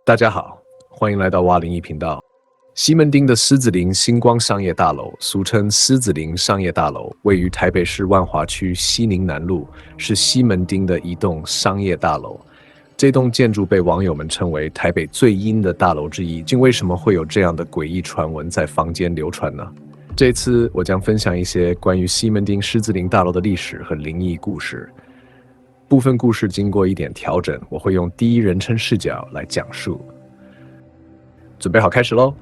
大家好，欢迎来到蛙灵异频道。西门町的狮子林星光商业大楼，俗称狮子林商业大楼，位于台北市万华区西宁南路，是西门町的一栋商业大楼。这栋建筑被网友们称为台北最阴的大楼之一，竟为什么会有这样的诡异传闻在坊间流传呢？这次我将分享一些关于西门町狮子林大楼的历史和灵异故事。部分故事经过一点调整，我会用第一人称视角来讲述。准备好开始咯。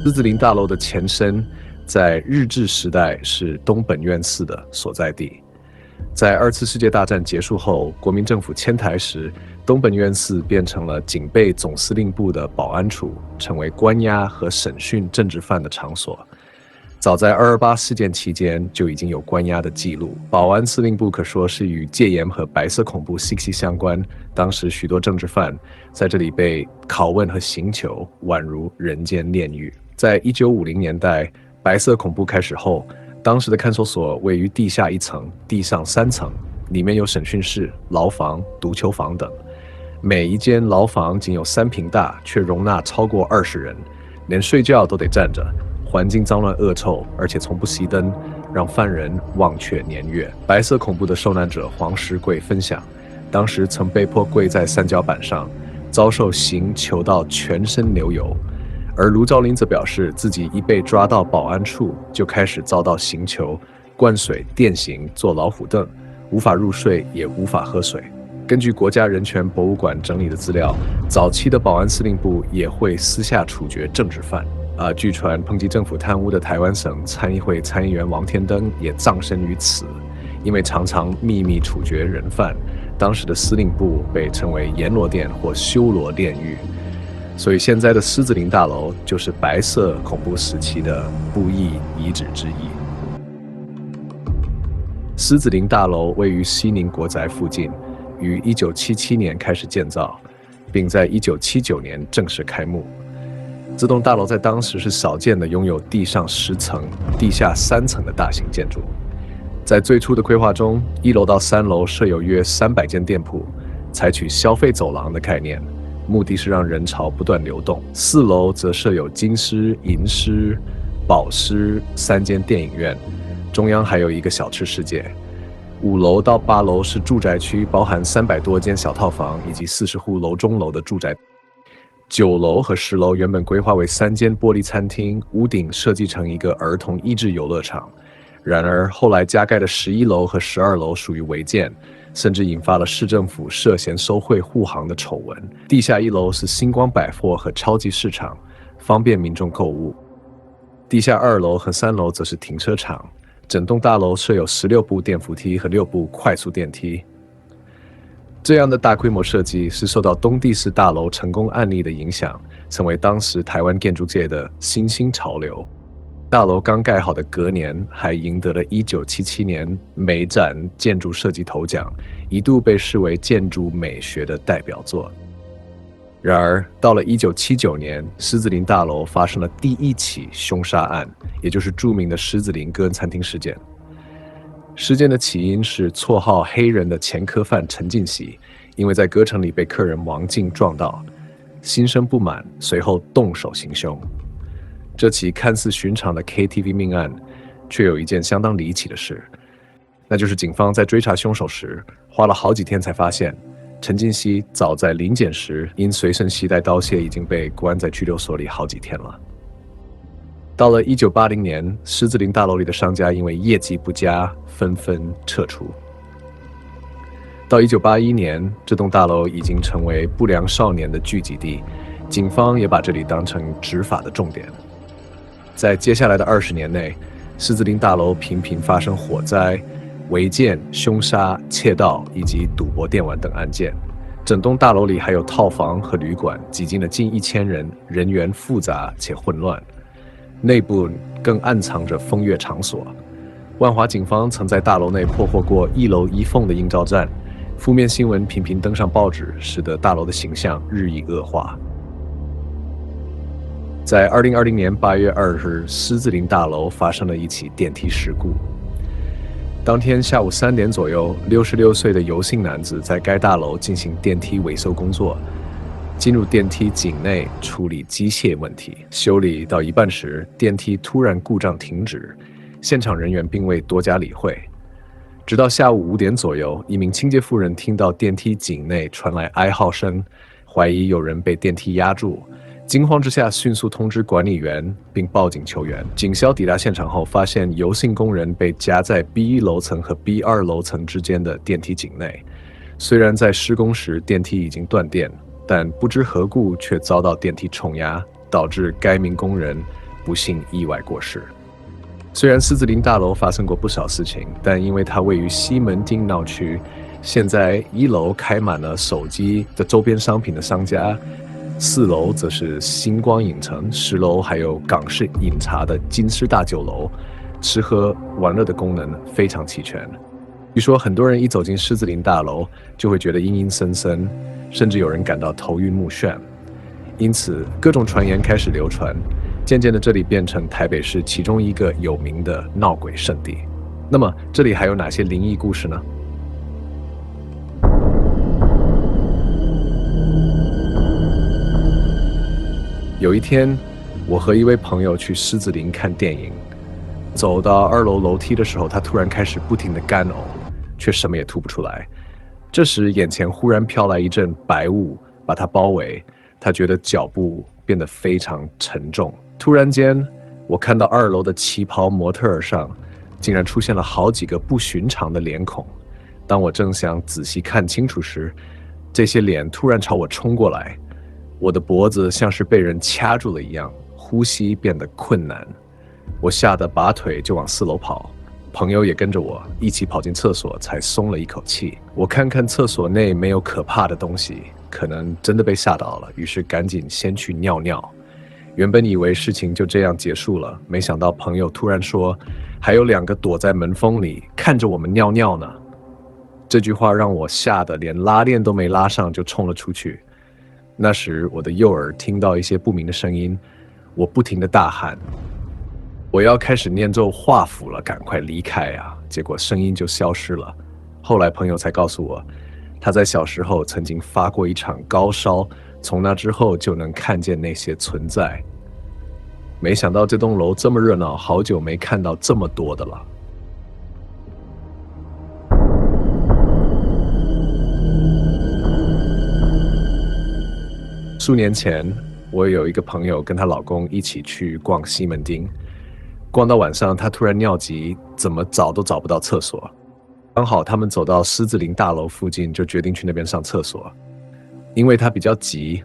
狮子林大楼的前身在日治时代是东本院寺的所在地。在二次世界大战结束后，国民政府迁台时，东本院寺变成了警备总司令部的保安处，成为关押和审讯政治犯的场所。早在228事件期间就已经有关押的记录，保安司令部可说是与戒严和白色恐怖息息相关。当时许多政治犯在这里被拷问和刑求，宛如人间炼狱。在1950年代，白色恐怖开始后，当时的看守所位于地下1层、地上3层，里面有审讯室、牢房、毒囚房等。每一间牢房仅有3坪大，却容纳超过20人，连睡觉都得站着。环境脏乱恶臭，而且从不熄灯，让犯人忘却年月。白色恐怖的受难者黄石贵分享，当时曾被迫跪在三角板上，遭受刑求到全身流油。而卢兆林则表示，自己一被抓到保安处，就开始遭到刑求、灌水、电刑、坐老虎凳，无法入睡，也无法喝水。根据国家人权博物馆整理的资料，早期的保安司令部也会私下处决政治犯。据传抨击政府贪污的台湾省参议会参议员王天登也葬身于此，因为常常秘密处决人犯，当时的司令部被称为阎罗殿或修罗炼狱。所以现在的狮子林大楼就是白色恐怖时期的布艺遗址之一。狮子林大楼位于西宁国宅附近，于1977年开始建造，并在1979年正式开幕。这栋大楼在当时是少见的拥有地上10层、地下3层的大型建筑。在最初的规划中，1楼到3楼设有约300间店铺，采取消费走廊的概念，目的是让人潮不断流动。4楼则设有金狮、银狮、宝狮3间电影院，中央还有一个小吃世界。5楼到8楼是住宅区，包含300多间小套房以及40户楼中楼的住宅。9楼和10楼原本规划为3间玻璃餐厅，屋顶设计成一个儿童益智游乐场。然而后来加盖的11楼和12楼属于违建，甚至引发了市政府涉嫌收贿护航的丑闻。地下1楼是星光百货和超级市场，方便民众购物。地下2楼和3楼则是停车场。整栋大楼设有16部电扶梯和6部快速电梯。这样的大规模设计是受到东帝士大楼成功案例的影响，成为当时台湾建筑界的新兴潮流。大楼刚盖好的隔年，还赢得了1977年美展建筑设计头奖，一度被视为建筑美学的代表作。然而，到了1979年，狮子林大楼发生了第一起凶杀案，也就是著名的狮子林个人餐厅事件。事件的起因是绰号黑人的前科犯陈进喜，因为在歌城里被客人王静撞到，心生不满，随后动手行凶。这起看似寻常的 KTV 命案，却有一件相当离奇的事，那就是警方在追查凶手时，花了好几天才发现，陈进喜早在临检时因随身携带刀械已经被关在拘留所里好几天了。到了1980年，狮子林大楼里的商家因为业绩不佳，纷纷撤出。到1981年，这栋大楼已经成为不良少年的聚集地，警方也把这里当成执法的重点。在接下来的20年内，狮子林大楼频频发生火灾、违建、凶杀、窃盗以及赌博电玩等案件。整栋大楼里还有套房和旅馆，挤进了近1000人，人员复杂且混乱。内部更暗藏着风月场所。万华警方曾在大楼内破获过1楼1凤的应召站，负面新闻频频登上报纸，使得大楼的形象日益恶化。在2020年8月2日，狮子林大楼发生了一起电梯事故。当天下午3点左右，66岁的尤姓男子在该大楼进行电梯维修工作，进入电梯井内处理机械问题。修理到一半时，电梯突然故障停止，现场人员并未多加理会。直到下午5点左右，一名清洁妇人听到电梯井内传来哀嚎声，怀疑有人被电梯压住。惊慌之下，迅速通知管理员并报警求援。警消抵达现场后，发现尤姓工人被夹在 B1 楼层和 B2 楼层之间的电梯井内。虽然在施工时电梯已经断电，但不知何故却遭到电梯冲压，导致该名工人不幸意外过世。虽然狮子林大楼发生过不少事情，但因为它位于西门町闹区，现在1楼开满了手机的周边商品的商家，4楼则是星光影城，10楼还有港式饮茶的金狮大酒楼，吃喝玩乐的功能非常齐全。据说很多人一走进狮子林大楼就会觉得阴阴森森，甚至有人感到头晕目眩，因此各种传言开始流传，渐渐的这里变成台北市其中一个有名的闹鬼圣地。那么这里还有哪些灵异故事呢？有一天，我和一位朋友去狮子林看电影，走到2楼楼梯的时候，他突然开始不停地干呕，却什么也吐不出来。这时眼前忽然飘来一阵白雾，把他包围，他觉得脚步变得非常沉重。突然间，我看到2楼的旗袍模特儿上竟然出现了好几个不寻常的脸孔。当我正想仔细看清楚时，这些脸突然朝我冲过来，我的脖子像是被人掐住了一样，呼吸变得困难。我吓得拔腿就往4楼跑，朋友也跟着我一起跑进厕所，才松了一口气。我看看厕所内没有可怕的东西，可能真的被吓到了，于是赶紧先去尿尿。原本以为事情就这样结束了，没想到朋友突然说，还有2个躲在门缝里看着我们尿尿呢。这句话让我吓得连拉链都没拉上就冲了出去。那时我的右耳听到一些不明的声音，我不停地大喊，我要开始念咒画符了，赶快离开啊！结果声音就消失了。后来朋友才告诉我，他在小时候曾经发过一场高烧，从那之后就能看见那些存在。没想到这栋楼这么热闹，好久没看到这么多的了。数年前，我有一个朋友跟她老公一起去逛西门町，逛到晚上，她突然尿急，怎么找都找不到厕所。刚好他们走到狮子林大楼附近，就决定去那边上厕所。因为她比较急，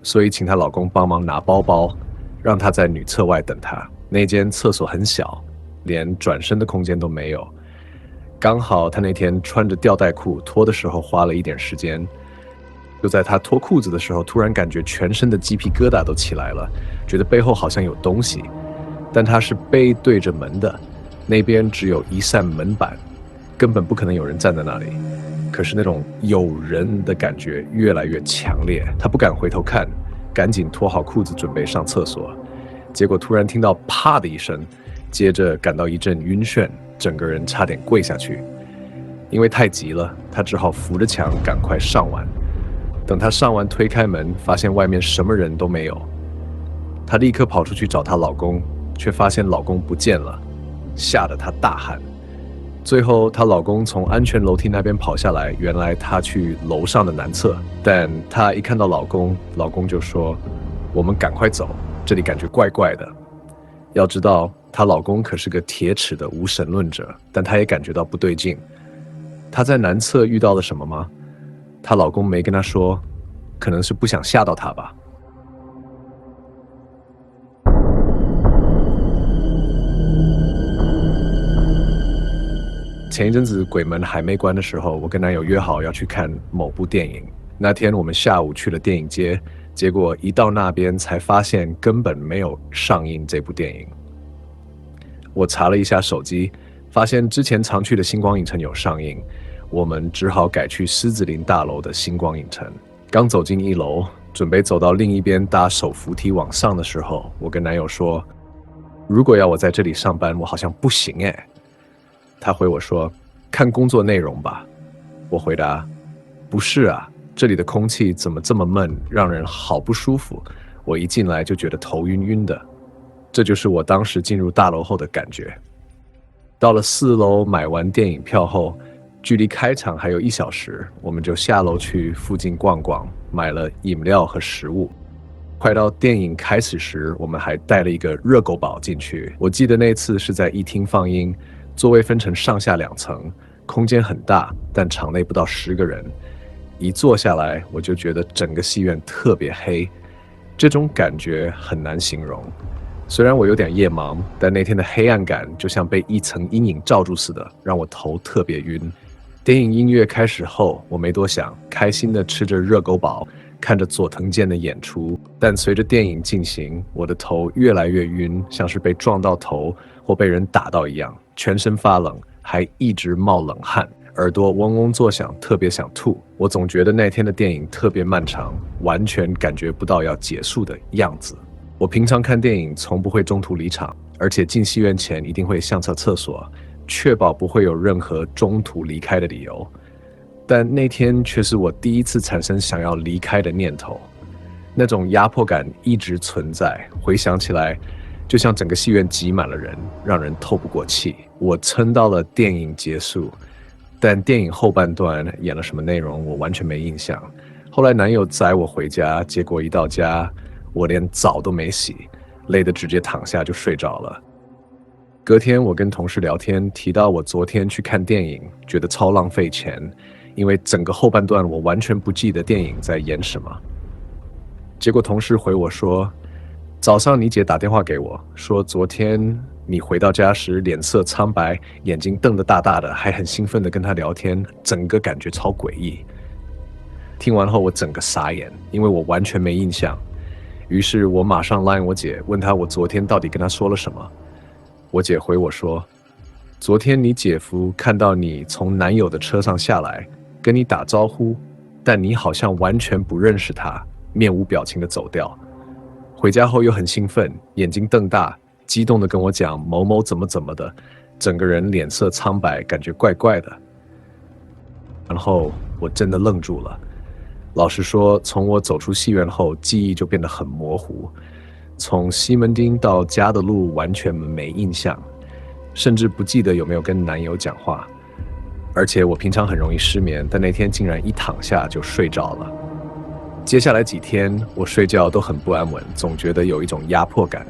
所以请她老公帮忙拿包包，让她在女厕外等她。那间厕所很小，连转身的空间都没有。刚好她那天穿着吊带裤，脱的时候花了一点时间。就在他脱裤子的时候，突然感觉全身的鸡皮疙瘩都起来了，觉得背后好像有东西，但他是背对着门的，那边只有一扇门板，根本不可能有人站在那里。可是那种有人的感觉越来越强烈，他不敢回头看，赶紧脱好裤子准备上厕所，结果突然听到啪的一声，接着感到一阵晕眩，整个人差点跪下去。因为太急了，他只好扶着墙赶快上完。等她上完推开门，发现外面什么人都没有。她立刻跑出去找她老公，却发现老公不见了，吓得她大喊。最后她老公从安全楼梯那边跑下来，原来她去楼上的南侧，但她一看到老公，老公就说，我们赶快走，这里感觉怪怪的。要知道她老公可是个铁齿的无神论者，但她也感觉到不对劲。她在南侧遇到了什么吗？她老公没跟她说，可能是不想吓到她吧。前一阵子鬼门还没关的时候，我跟男友约好要去看某部电影。那天我们下午去了电影街，结果一到那边才发现根本没有上映这部电影。我查了一下手机，发现之前常去的星光影城有上映，我们只好改去狮子林大楼的星光影城。刚走进1楼，准备走到另一边搭手扶梯往上的时候，我跟男友说，如果要我在这里上班，我好像不行哎。他回我说，看工作内容吧。我回答，不是啊，这里的空气怎么这么闷，让人好不舒服，我一进来就觉得头晕晕的。这就是我当时进入大楼后的感觉。到了4楼买完电影票后，距离开场还有1小时，我们就下楼去附近逛逛，买了饮料和食物。快到电影开始时，我们还带了一个热狗堡进去。我记得那次是在一厅放映，座位分成上下2层，空间很大，但场内不到10个人。一坐下来，我就觉得整个戏院特别黑，这种感觉很难形容。虽然我有点夜盲，但那天的黑暗感就像被一层阴影罩住似的，让我头特别晕。电影音乐开始后，我没多想，开心地吃着热狗堡，看着佐藤健的演出。但随着电影进行，我的头越来越晕，像是被撞到头或被人打到一样，全身发冷，还一直冒冷汗，耳朵嗡嗡作响，特别想吐。我总觉得那天的电影特别漫长，完全感觉不到要结束的样子。我平常看电影从不会中途离场，而且进戏院前一定会相册厕所，确保不会有任何中途离开的理由。但那天却是我第一次产生想要离开的念头，那种压迫感一直存在，回想起来就像整个戏院挤满了人，让人透不过气。我撑到了电影结束，但电影后半段演了什么内容我完全没印象。后来男友载我回家，结果一到家我连澡都没洗，累得直接躺下就睡着了。隔天我跟同事聊天，提到我昨天去看电影，觉得超浪费钱，因为整个后半段我完全不记得电影在演什么。结果同事回我说，早上你姐打电话给我，说昨天你回到家时脸色苍白，眼睛瞪得大大的，还很兴奋地跟她聊天，整个感觉超诡异。听完后我整个傻眼，因为我完全没印象。于是我马上 line 我姐，问她我昨天到底跟她说了什么。我姐回我说，昨天你姐夫看到你从男友的车上下来，跟你打招呼，但你好像完全不认识他，面无表情地走掉。回家后又很兴奋，眼睛瞪大，激动地跟我讲某某怎么怎么的，整个人脸色苍白，感觉怪怪的。然后我真的愣住了。老实说，从我走出戏院后，记忆就变得很模糊，从西门町到家的路完全没印象，甚至不记得有没有跟男友讲话。而且我平常很容易失眠，但那天竟然一躺下就睡着了。接下来几天我睡觉都很不安稳，总觉得有一种压迫感。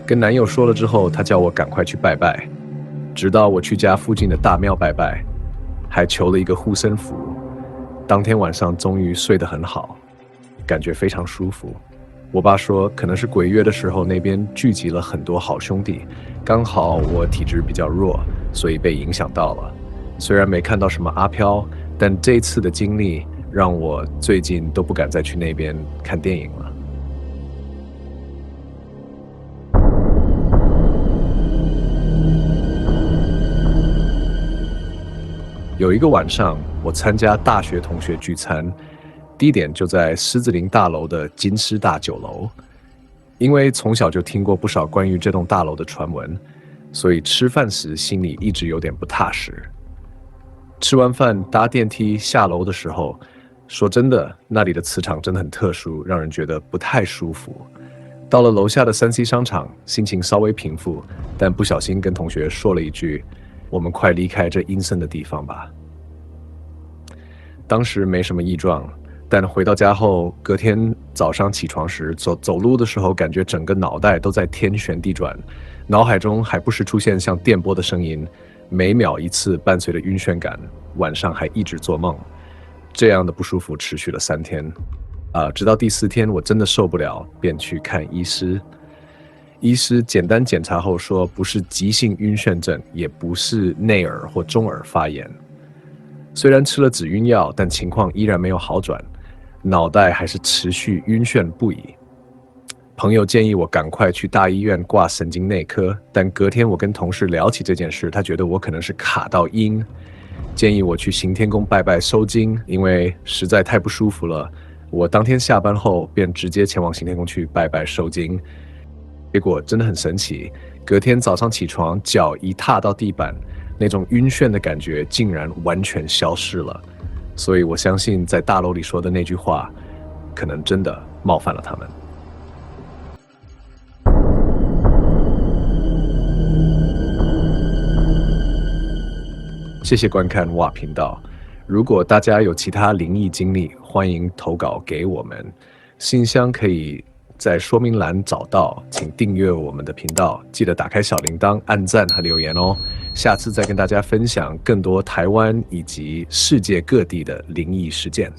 跟男友说了之后，他叫我赶快去拜拜，直到我去家附近的大庙拜拜，还求了一个护身符。当天晚上终于睡得很好，感觉非常舒服。我爸说可能是鬼月的时候那边聚集了很多好兄弟，刚好我体质比较弱，所以被影响到了。虽然没看到什么阿飘，但这次的经历让我最近都不敢再去那边看电影了。有一个晚上，我参加大学同学聚餐，地点就在狮子林大楼的金狮大酒楼。因为从小就听过不少关于这栋大楼的传闻，所以吃饭时心里一直有点不踏实。吃完饭搭电梯下楼的时候，说真的，那里的磁场真的很特殊，让人觉得不太舒服。到了楼下的3C 商场，心情稍微平复，但不小心跟同学说了一句，我们快离开这阴森的地方吧。当时没什么异状，但回到家后，隔天早上起床时，走路的时候，感觉整个脑袋都在天旋地转，脑海中还不时出现像电波的声音，每秒一次，伴随着晕眩感，晚上还一直做梦。这样的不舒服持续了3天，直到第4天我真的受不了，便去看医师。医师简单检查后说，不是急性晕眩症，也不是内耳或中耳发炎。虽然吃了止晕药，但情况依然没有好转，脑袋还是持续晕眩不已。朋友建议我赶快去大医院挂神经内科，但隔天我跟同事聊起这件事，他觉得我可能是卡到阴，建议我去行天宫拜拜收惊，因为实在太不舒服了。我当天下班后便直接前往行天宫去拜拜收惊，结果真的很神奇，隔天早上起床，脚一踏到地板，那种晕眩的感觉竟然完全消失了。所以我相信在大楼里说的那句话，可能真的冒犯了他们。谢谢观看哇频道。如果大家有其他灵异经历，欢迎投稿给我们。信箱可以在说明栏找到，请订阅我们的频道，记得打开小铃铛、按赞和留言哦。下次再跟大家分享更多台湾以及世界各地的灵异事件。